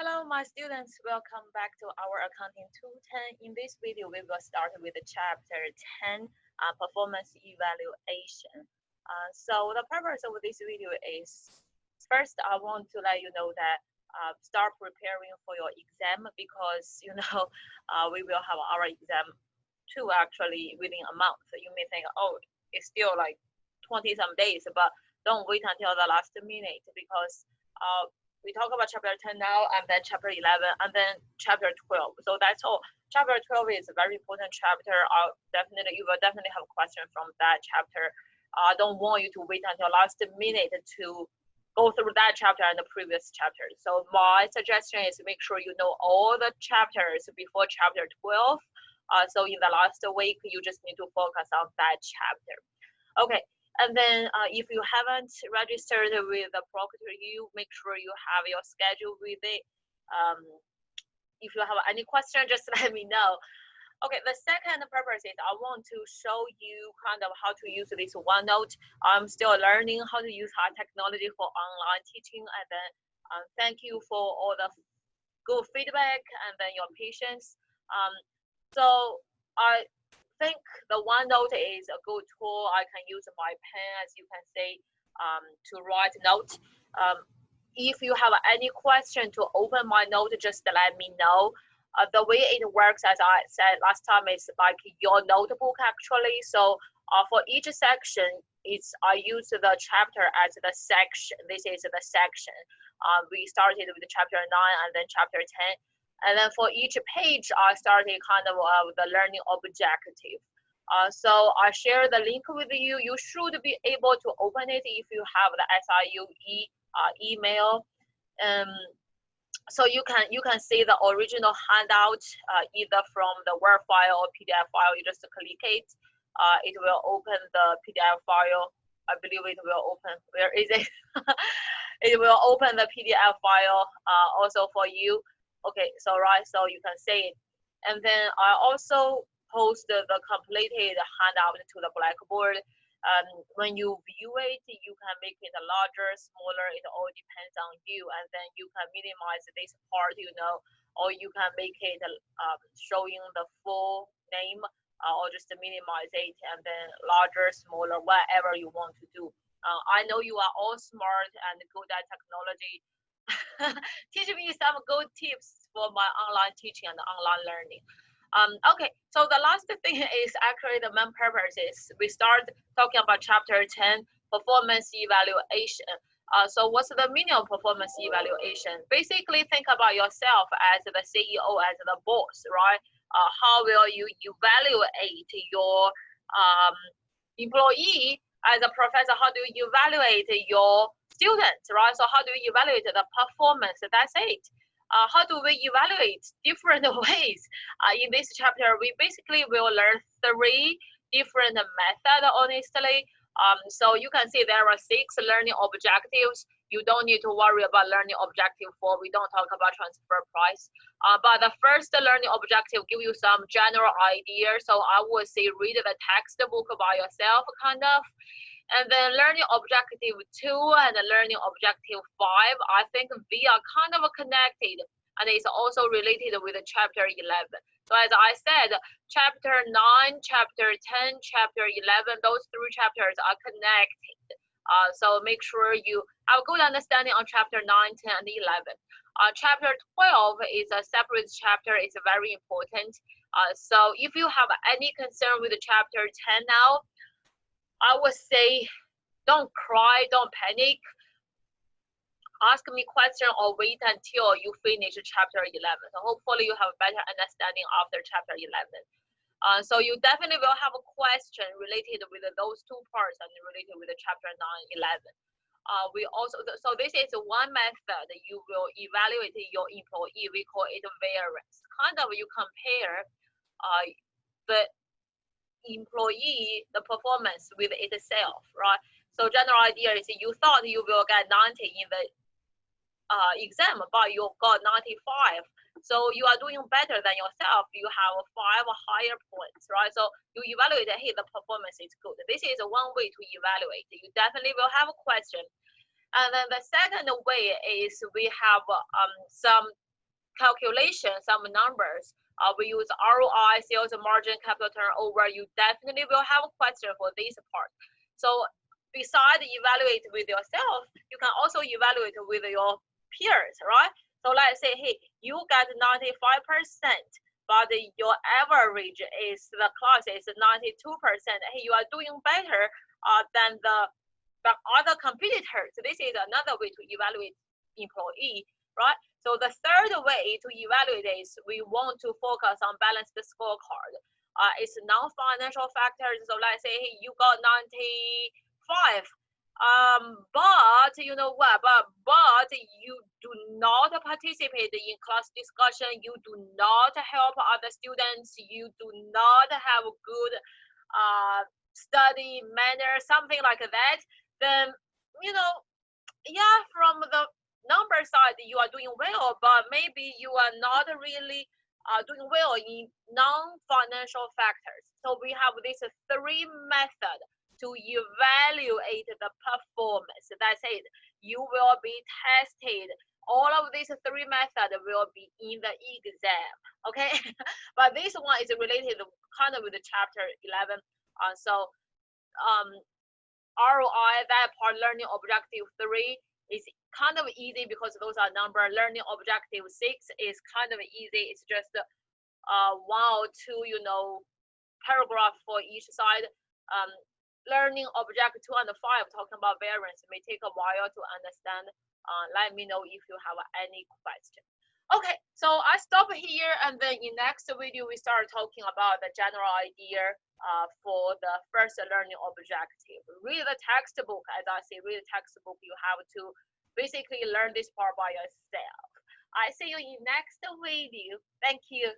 Hello, my students. Welcome back to our Accounting 210. In this video, we will start with Chapter 10, Performance Evaluation. So the purpose of this video is, first, I want to let you know that start preparing for your exam because, we will have our exam too actually within a month. You may think, oh, it's still like 20 some days, but don't wait until the last minute because we talk about chapter 10 now, and then chapter 11, and then chapter 12. So that's all. Chapter 12 is a very important chapter. You will definitely have a question from that chapter. I don't want you to wait until last minute to go through that chapter and the previous chapter. So my suggestion is make sure you know all the chapters before chapter 12. So in the last week, you just need to focus on that chapter. Okay, and then if you haven't registered with the ProctorU, make sure you have your schedule with it. If you have any question, just let me know. Okay, the second purpose is I want to show you kind of how to use this OneNote. I'm still learning how to use our technology for online teaching, and then thank you for all the good feedback and then your patience. So I think the OneNote is a good tool. I can use my pen, as you can see, to write notes. If you have any question to open my note, just let me know. The way it works, as I said last time, is like your notebook actually. So for each section, I use the chapter as the section. This is the section. We started with chapter 9 and then chapter 10. And then for each page, I started kind of with the learning objective. So I share the link with you. You should be able to open it if you have the SIUE email. So you can see the original handout either from the Word file or PDF file. You just click it. It will open the PDF file. I believe it will open. Where is it? It will open the PDF file also for you. Okay, so you can see it. And then I also post the completed handout to the Blackboard. When you view it, you can make it larger, smaller. It all depends on you. And then you can minimize this part, or you can make it showing the full name, or just minimize it and then larger, smaller, whatever you want to do. I know you are all smart and good at technology. Teach me some good tips for my online teaching and online learning. Okay, so the last thing is actually the main purpose is we start talking about chapter 10, performance evaluation. So what's the meaning of performance evaluation? Basically, think about yourself as the CEO, as the boss, right? How will you evaluate your employee? As a professor, how do you evaluate your students, right? So how do we evaluate the performance? That's it. How do we evaluate different ways? In this chapter, we basically will learn 3 different methods, honestly. So you can see there are 6 learning objectives. You don't need to worry about learning objective 4. We don't talk about transfer price. But the first learning objective give you some general idea. So I would say read the textbook by yourself, kind of. And then learning objective 2 and learning objective 5, I think they are kind of connected, and it's also related with chapter 11. So as I said, chapter 9, chapter 10, chapter 11, those 3 chapters are connected. So make sure you have a good understanding on chapter 9, 10, and 11. Chapter 12 is a separate chapter. It's very important. So if you have any concern with chapter 10 now, I would say don't cry, don't panic. Ask me question or wait until you finish chapter 11. So hopefully you have a better understanding after chapter 11. So you definitely will have a question related with those 2 parts and related with chapter 9, 11. So this is one method you will evaluate your employee. We call it variance. Kind of you compare the employee, the performance with itself, right? So general idea is you thought you will get 90 in the exam, but you got 95. So you are doing better than yourself. You have 5 higher points, right? So you evaluate, hey, the performance is good. This is one way to evaluate. You definitely will have a question. And then the second way is we have some calculation, some numbers. We use ROI, sales margin, capital turnover. You definitely will have a question for this part. So besides evaluate with yourself, you can also evaluate with your peers, right? So let's say, hey, you got 95%, but your average is the class is 92%. Hey, you are doing better than the other competitors. So this is another way to evaluate employee, right? So the third way to evaluate is we want to focus on balanced scorecard. It's non-financial factors. So let's say, hey, you got 95. But you know what? But you do not participate in class discussion. You do not help other students. You do not have good study manner, something like that. Then yeah, from the number side, you are doing well, but maybe you are not really doing well in non-financial factors. So we have these three methods to evaluate the performance. That's it. You will be tested. All of these three methods will be in the exam, okay? But this one is related kind of with the chapter 11. So ROI, that part, learning objective 3 is kind of easy because those are number. Learning objective 6 is kind of easy. It's just 1 or 2, paragraph for each side. Learning objective 2 and 5, talking about variance, may take a while to understand. Let me know if you have any question. Okay, so I stop here, and then in next video we start talking about the general idea for the first learning objective. Read the textbook. As I say, read the textbook. You have to basically learn this part by yourself. I see you in next video. Thank you.